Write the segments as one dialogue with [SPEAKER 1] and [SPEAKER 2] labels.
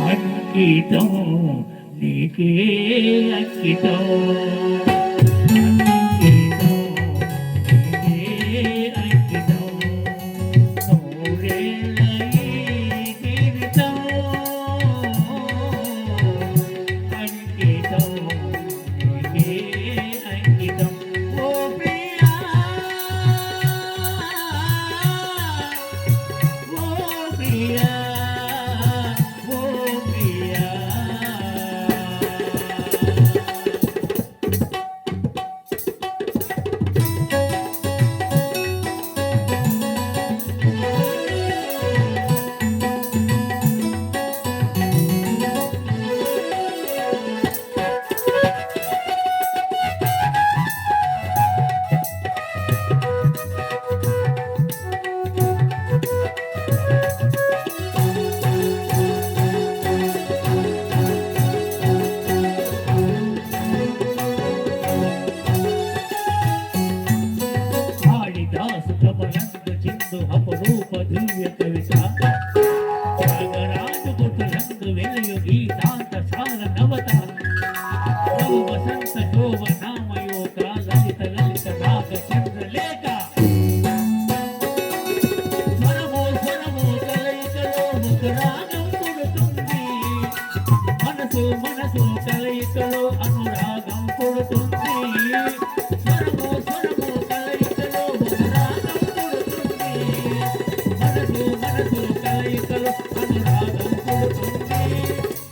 [SPEAKER 1] అంకితం నీకే అంకితం అపరూప దివ్య కవిత త్యాగరాజు పుట్టులందు వెలుగు గీతాంత సార నవత నవ వసంత శోభ నామయోగ లలిత లలిత నాగ చంద్రలేఖ స్వరమో స్వరమో కలయికలో ఒక రాగం పుడుతుంది మనసు మనసు కలయికలో అనురాగం పుడుతుంది స్వరమో స్వరమో కలయికలో ఒక రాగం మనసు కలయికలు అనురాగం పుడుతుంది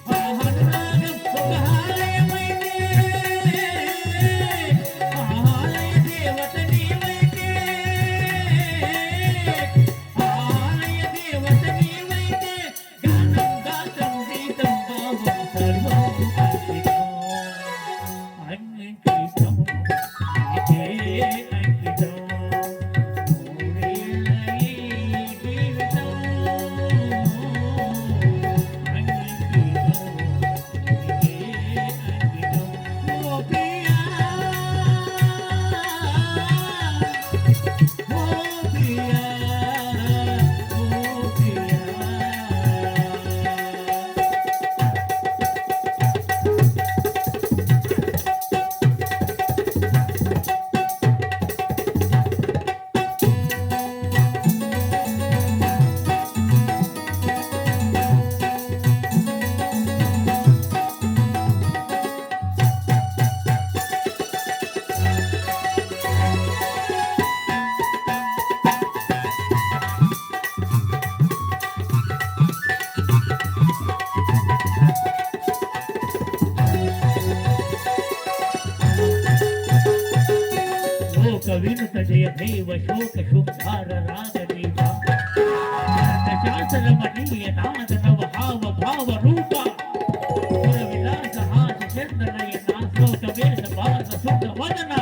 [SPEAKER 1] ఆ అనురాగం ఒక ఆలయమైతే ఆ ఆలయ దేవత నీవైతే ఆ ఆలయ దేవత నీవైతే గానం గాత్రం గీతం భావం సర్వం అంకితం అంకితం అంకితం వినుత జయ దేవ శోక శుద్ధార రాగదీప శాసనమణీయ నాద నవ హావ భావ రూప విలాస హాస చంద్రనయ నాశోక వేద భారత శుద్ధ వదన